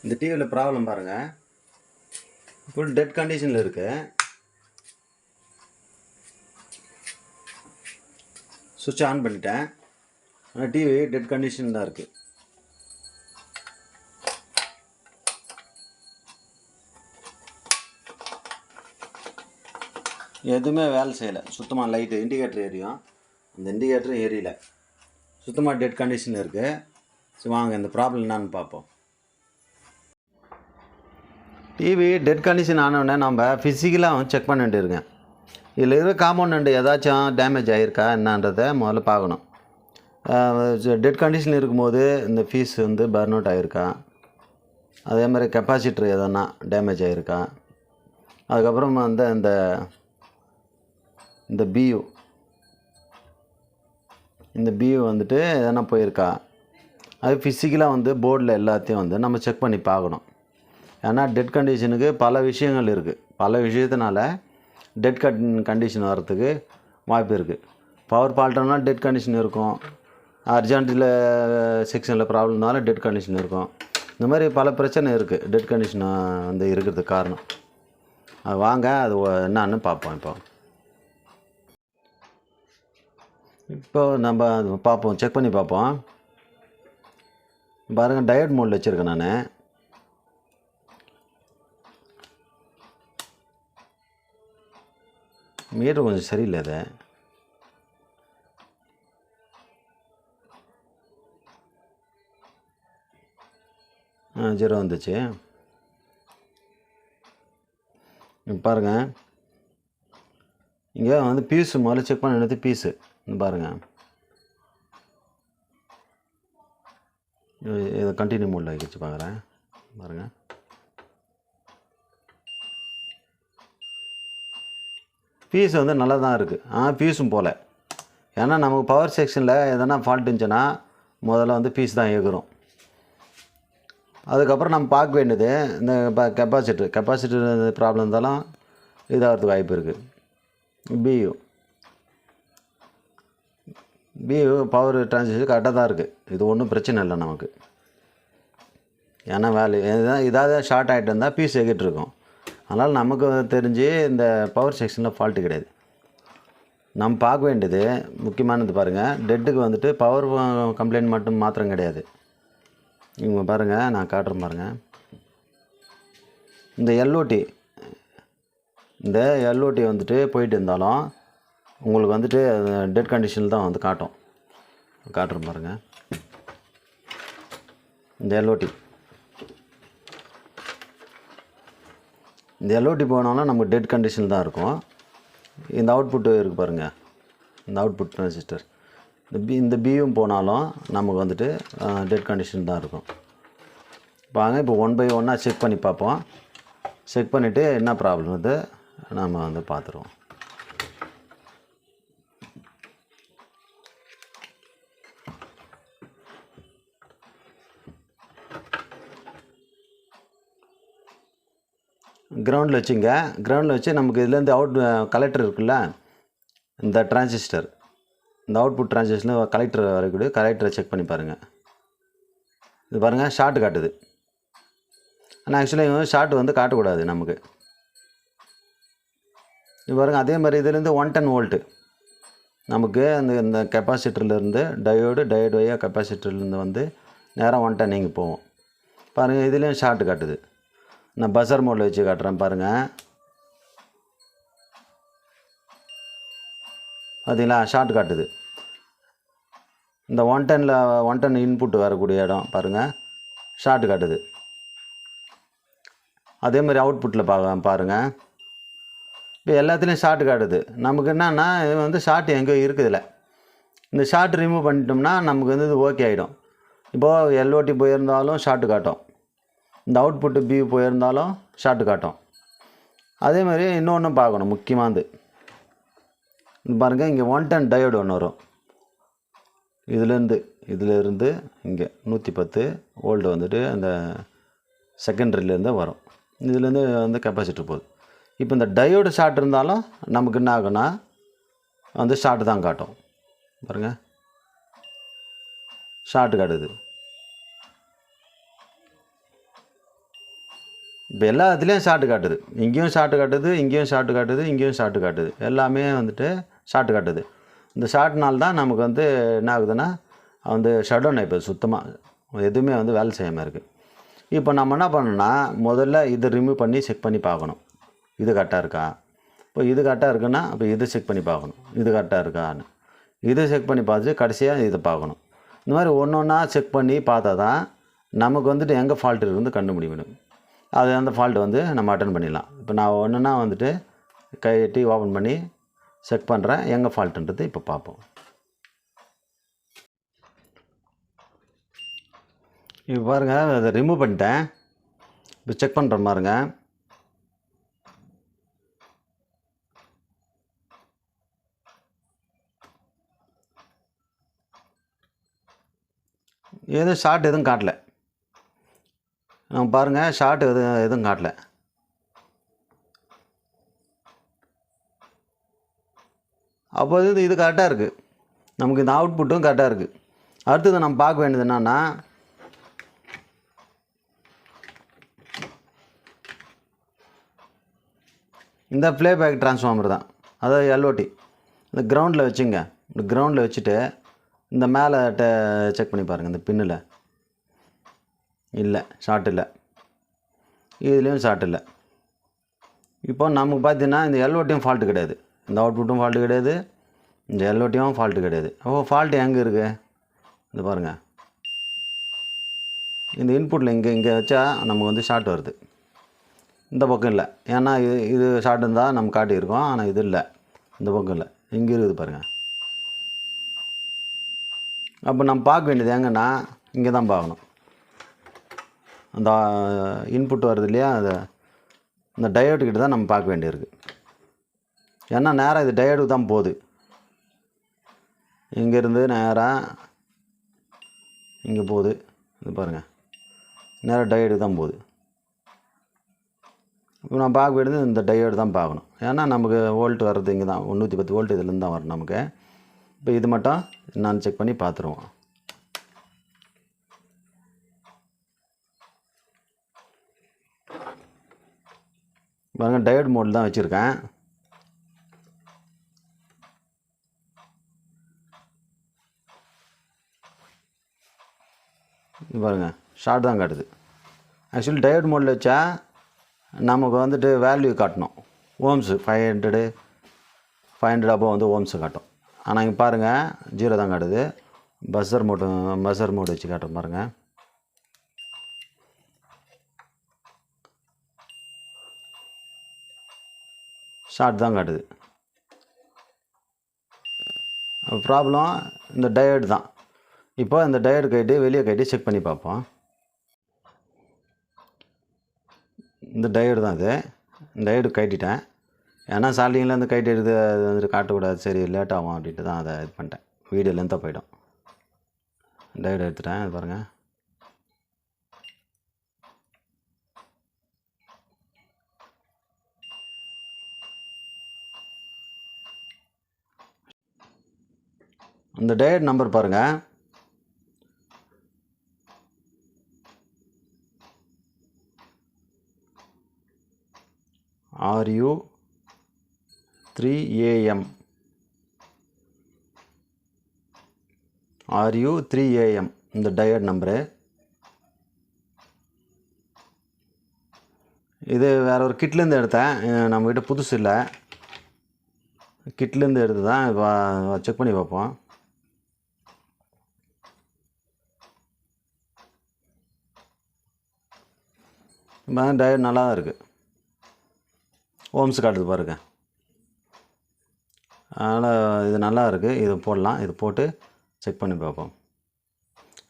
இந்த டிவியில் ப்ராப்ளம் பாருங்கள், ஃபுல் டெட் கண்டிஷனில் இருக்குது. சுவிட்ச் ஆன் பண்ணிட்டேன், ஆனால் டிவி டெட் கண்டிஷன் தான் இருக்குது. எதுவுமே வேலை செய்யலை, சுத்தமாக லைட்டு இண்டிகேட்டர் எரியும், அந்த இண்டிகேட்டரும் எரியல, சுத்தமாக டெட் கண்டிஷனில் இருக்குது. சரி வாங்க இந்த ப்ராப்ளம் என்னான்னு பார்ப்போம். டிவி டெட் கண்டிஷன் ஆனோடனே நம்ம ஃபிசிக்கலாக செக் பண்ணிட்டு இருக்கேன். இதில் இருக்கிற காம்பவுண்ட் ஏதாச்சும் டேமேஜ் ஆகிருக்கா என்னன்றதை முதல்ல பார்க்கணும். டெட் கண்டிஷன் இருக்கும்போது இந்த ஃபீஸ் பர்ன் அவுட் ஆகிருக்கா, அதே மாதிரி கெப்பாசிட்டர் எதனா டேமேஜ் ஆகிருக்கா, அதுக்கப்புறம் இந்த பியூ எதனா போயிருக்கா, அது ஃபிசிக்கலாக போர்டில் எல்லாத்தையும் நம்ம செக் பண்ணி பார்க்கணும். ஏன்னா டெட் கண்டிஷனுக்கு பல விஷயங்கள் இருக்குது, பல விஷயத்தினால டெட் கண்டிஷன் வர்றதுக்கு வாய்ப்பு இருக்குது. பவர் ஃபால்ட்டுனா டெட் கண்டிஷன் இருக்கும், அர்ஜென்ட்டில் செக்ஷனில் ப்ராப்ளம்னால டெட் கண்டிஷன் இருக்கும். இந்த மாதிரி பல பிரச்சனை இருக்குது டெட் கண்டிஷன் இருக்கிறதுக்கு காரணம். அது வாங்க அது என்னான்னு பார்ப்போம். இப்போ நம்ம பார்ப்போம், செக் பண்ணி பார்ப்போம். பாருங்கள், டயட் மோடில் வச்சுருக்கேன் நான். மீட்டர் கொஞ்சம் சரியில்லை, அது 0 வந்துச்சு. பாருங்கள், இங்கே பீஸு முதல்ல செக் பண்ண எடுத்து பீஸு பாருங்கள், இதை கண்டினியூ மோடில் வச்சு பார்க்குறேன். பாருங்கள், பீஸ் நல்லா தான் இருக்குது, பீஸும் போல். ஏன்னா நமக்கு பவர் செக்ஷனில் எதனா ஃபால்ட் இருந்துச்சுன்னா முதல்ல பீஸ் தான் ஏகுறோம். அதுக்கப்புறம் நம்ம பார்க்க வேண்டியது இந்த கெப்பாசிட்டர் ப்ராப்ளம் இருந்தாலும் இதாகிறதுக்கு வாய்ப்பு இருக்குது. பியூ பவர் டிரான்சிஸ்டர் கரெக்டாக தான் இருக்குது, இது ஒன்றும் பிரச்சனை இல்லை நமக்கு. ஏன்னா இதாவது ஷார்ட் ஆகிட்டு இருந்தால் பீஸ் எகிட்டு இருக்கும். அதனால் நமக்கு தெரிஞ்சு இந்த பவர் செக்ஷனில் ஃபால்ட்டு கிடையாது. நம்ம பார்க்க வேண்டியது முக்கியமானது பாருங்கள், டெட்டுக்கு பவர் கம்ப்ளைண்ட் மட்டும் மாத்திரம் கிடையாது. இவங்க பாருங்கள், நான் காட்டுறேன் பாருங்கள். இந்த எல்ஓடி போயிட்டு இருந்தாலும் உங்களுக்கு டெட் கண்டிஷனில் தான் காட்டுறேன் பாருங்கள். இந்த எல்ஓடி போனாலும் நமக்கு டெட் கண்டிஷன் தான் இருக்கும். இந்த அவுட்புட்டு இருக்குது பாருங்கள், இந்த அவுட்புட் டிரான்சிஸ்டர் இந்த பியும் போனாலும் நமக்கு டெட் கண்டிஷன் தான் இருக்கும். வாங்க இப்போ 1 by 1 செக் பண்ணி பார்ப்போம். செக் பண்ணிவிட்டு என்ன ப்ராப்ளம் இது நம்ம பார்த்துருவோம். கிரவுண்டில் வச்சு நமக்கு இதுலேருந்து கலெக்டர் இருக்குல்ல, இந்த டிரான்சிஸ்டர், இந்த அவுட்புட் டிரான்சிஸ்டரில் கலெக்டர் வரக்கூடிய கலெக்டரை செக் பண்ணி பாருங்கள். இது பாருங்கள், ஷார்ட் காட்டுது. ஆனால் ஆக்சுவலாக ஷார்ட் காட்டக்கூடாது நமக்கு. இது பாருங்கள், அதே மாதிரி இதுலேருந்து 110 வோல்ட்டு நமக்கு இந்த கெப்பாசிட்டர்லேருந்து டயோடு வழியாக கெப்பாசிட்டர்லேருந்து நேராக 110 இங்கே போவோம். பாருங்கள், இதுலேயும் ஷார்ட் காட்டுது. நான் பஸர் மோடில் வச்சு காட்டுறேன் பாருங்கள். பார்த்தீங்களா, ஷார்ட் காட்டுது. இந்த 110 இன்புட் வரக்கூடிய இடம் பாருங்கள், ஷார்ட் காட்டுது. அதே மாதிரி அவுட்புட்டில் பாருங்கள், இப்போ எல்லாத்துலேயும் ஷார்ட் காட்டுது. நமக்கு என்னன்னா ஷார்ட் எங்கேயோ இருக்குதுல்ல, இந்த ஷார்ட் ரிமூவ் பண்ணிட்டோம்னா நமக்கு இது ஓகே ஆகிடும். இப்போது எல்ஓடி போயிருந்தாலும் ஷார்ட் காட்டும், இந்த அவுட்புட்டு பியூ போயிருந்தாலும் ஷார்ட் காட்டும். அதே மாதிரி இன்னொன்று பார்க்கணும் முக்கியமானது, பாருங்கள், இங்கே 110 டயோடு ஒன்று வரும். இதிலேருந்து இங்கே 110 வோல்ட் அந்த செகண்டரியிலேருந்து வரும். இதுலேருந்து கெப்பாசிட்டர் போகுது. இப்போ இந்த டயோடு ஷார்ட் இருந்தாலும் நமக்கு என்ன ஆகுனா ஷார்ட் தான் காட்டும். பாருங்கள், ஷார்ட் காட்டுது. இப்போ எல்லா இடத்துலையும் ஷார்ட்டு காட்டுது, இங்கேயும் ஷார்ட்டு காட்டுது, இங்கேயும் ஷார்ட்டு காட்டுது, இங்கேயும் ஷார்ட்டு காட்டுது, எல்லாமே வந்துட்டு ஷார்ட்டு காட்டுது. இந்த ஷார்ட்னால் தான் நமக்கு வந்து என்ன ஆகுதுன்னா வந்து ஷட் டவுன் ஆகிப்போது, சுத்தமாக எதுவுமே வந்து வேலை செய்யாமல் இருக்குது. இப்போ நம்ம என்ன பண்ணணும்னா முதல்ல இதை ரிமூவ் பண்ணி செக் பண்ணி பார்க்கணும், இது கரெக்டாக இருக்கா. இப்போ இது கரெக்டாக இருக்குன்னா அப்போ இதை செக் பண்ணி பார்க்கணும், இது கரெக்டாக இருக்கான்னு. இதை செக் பண்ணி பார்த்துட்டு கடைசியாக இதை பார்க்கணும். இந்த மாதிரி ஒன்று ஒன்றா செக் பண்ணி பார்த்தா தான் நமக்கு வந்துட்டு எங்கே ஃபால்ட் இருக்குன்னு கண்டுபிடிக்கணும். அது அந்த ஃபால்ட்டு வந்து நம்ம அட்டன் பண்ணிடலாம். இப்போ நான் ஒன்றுனா வந்துட்டு கையெட்டி ஓப்பன் பண்ணி செக் பண்ணுறேன், எங்கே ஃபால்ட்டுன்றது இப்போ பார்ப்போம். இப்போ பாருங்கள், அதை ரிமூவ் பண்ணிட்டேன். இப்போ செக் பண்ணுற பாருங்க. எதுவும் ஷார்ட் எதுவும் காட்டல. பாருங்கள், ஷார்ட் எதுவும் காட்டல. அப்போ இது கரெக்டாக இருக்குது, நமக்கு இந்த அவுட்புட்டும் கரெக்டாக இருக்குது. அடுத்தது நம்ம பார்க்க வேண்டியது என்னன்னா, இந்த ப்ளேபேக் ட்ரான்ஸ்ஃபார்மர் தான், அதாவது எல்ஓடி. இந்த கிரவுண்டில் வச்சுங்க, இந்த கிரவுண்டில் வச்சுட்டு இந்த மேலே செக் பண்ணி பாருங்கள். இந்த பின்னில் இல்லை, ஷார்ட் இல்லை, இதுலேயும் ஷார்ட் இல்லை. இப்போ நமக்கு பார்த்தீங்கன்னா இந்த எல்ஓடியும் ஃபால்ட்டு கிடையாது, இந்த அவுட்புட்டும் ஃபால்ட்டு கிடையாது, இந்த எல்ஓடியும் ஃபால்ட்டு கிடையாது. அப்போ ஃபால்ட்டு எங்கே இருக்குது? இந்த பாருங்கள், இந்த இன்புட்டில் இங்கே வச்சா நமக்கு வந்து ஷார்ட் வருது, இந்த பக்கம் இல்லை. ஏன்னா இது ஷார்ட் இருந்தால் நம்ம காட்டியிருக்கோம், ஆனால் இது இல்லை, இந்த பக்கம் இல்லை, இங்கே இருக்குது பாருங்கள். அப்போ நம்ம பார்க்க வேண்டியது எங்கன்னா இங்கே தான் பார்க்கணும். அந்த இன்புட் வருது இல்லையா, அதை இந்த டயோடுக்கிட்ட தான் நம்ம பார்க்க வேண்டியிருக்கு. ஏன்னா நேராக இது டயோடுக்கு தான் போகுது, இங்கேருந்து நேராக இங்கே போகுது. இது பாருங்கள், நேராக டயோடுக்கு தான் போகுது. இப்போ நான் பார்க்க வேண்டியது இந்த டயோடு தான் பார்க்கணும். ஏன்னா நமக்கு வோல்ட் வர்றது இங்கே தான், 110 வோல்ட் இதுலேருந்து தான் வரும் நமக்கு. இப்போ இது மட்டும் நான் செக் பண்ணி பார்த்துருவோம். பாருங்கள், டயோட் மோட் தான் வச்சுருக்கேன். பாருங்கள், ஷார்ட் தான் காட்டுது. ஆக்சுவலி டயோட் மோடில் வச்சா நமக்கு வந்துட்டு வேல்யூ காட்டணும், ஓம்ஸு 500 அப்போ வந்து ஓம்ஸு காட்டும். ஆனால் இங்கே பாருங்கள் 0 தான் காட்டுது. பஸ்ஸர் மோடு வச்சு காட்டுறேன் பாருங்கள். ஷார்ட் தான் காட்டுது. ப்ராப்ளம் இந்த டயோடு தான். இப்போ இந்த டயோடு கைட்டு வெளியே கைட்டு செக் பண்ணி பார்ப்போம். இந்த டயோடு தான் இது, இந்த டயோடு கைட்டிட்டேன். ஏன்னா ஸ்டார்டிங்கில் இந்த கைட்டு எடுத்து அது வந்துட்டு காட்டக்கூடாது, சரி லேட் ஆகும் அப்படின்ட்டு தான் அதை இது பண்ணிட்டேன், வீடியோ லென்த்தாக போய்டும். டயோடு எடுத்துட்டேன், இது பாருங்கள். இந்த டயோடு நம்பர் பாருங்கள், RU3AM இந்த டயோடு நம்பரு. இது வேறு ஒரு கிட்லேருந்து எடுத்தேன், நம்மக்கிட்ட புதுசு இல்லை, கிட்லேருந்து எடுத்து தான் இப்போ செக் பண்ணி பார்ப்போம். டயோடு நல்லா தான் இருக்குது, ஓம்ஸ் காட்டுது பாருங்க. அதனால் இது நல்லா இருக்குது, இது போடலாம். இது போட்டு செக் பண்ணி பார்ப்போம்.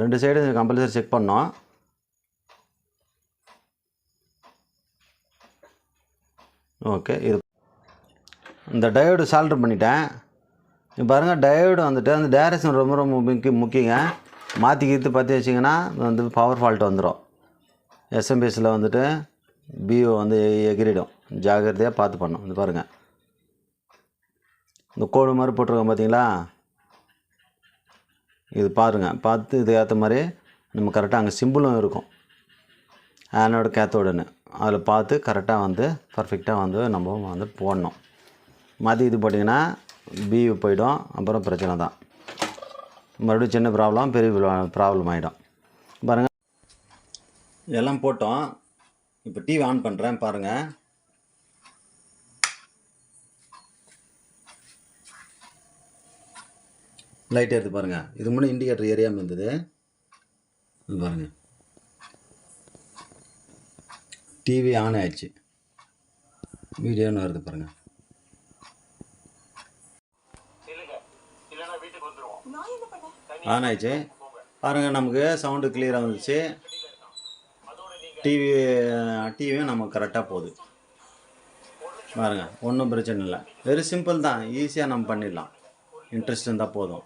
2 சைடு கம்பல்சரி செக் பண்ணோம். ஓகே, இது இந்த டயோடு சால்டர் பண்ணிட்டேன். இப்போ பாருங்கள், டயோடு வந்துட்டு அந்த டைரக்ஷன் ரொம்ப ரொம்ப முக்கியங்க. மாற்றிக்கிட்டு பற்றி வச்சிங்கன்னா வந்து பவர் ஃபால்ட் வந்துடும். எஸ்எம்பிஎஸில் வந்துட்டு பிஓ வந்து எகிரிடும், ஜாகிரதையாக பார்த்து பண்ணணும். இது பாருங்கள், இந்த கோடு மாதிரி போட்டிருக்கோம் பார்த்தீங்களா, இது பாருங்கள், பார்த்து இது ஏற்ற மாதிரி நம்ம கரெக்டாக அங்கே சிம்பிளும் இருக்கும், ஆனோட கேத்தோடுன்னு. அதில் பார்த்து கரெக்டாக வந்து பர்ஃபெக்டாக வந்து நம்ம வந்து போடணும். மாற்றி இது போட்டிங்கன்னா பியூ போயிடும், அப்புறம் பிரச்சனை தான். மறுபடியும் சின்ன ப்ராப்ளம் பெரிய ப்ராப்ளம் ஆகிடும். பாருங்கள், எல்லாம் போட்டோம். இப்போ டிவி ஆன் பண்ணுறேன் பாருங்கள். லைட் எடுத்து பாருங்கள். இது முன்னே இண்டிகேட்டர் ஏரியாமல் இருந்தது. இது பாருங்கள், டிவி ஆன் ஆயிடுச்சு, வீடியோன்னு வருது பாருங்கள். ஆன் ஆயிடுச்சு பாருங்கள். நமக்கு சவுண்டு கிளியராக வந்துச்சு. டிவியும் நமக்கு கரெக்டாக போகுது பாருங்கள். ஒன்றும் பிரச்சனை இல்லை. வெரி சிம்பிள் தான், ஈஸியாக நம்ம பண்ணிடலாம். இன்ட்ரெஸ்ட் இருந்தால் போதும்.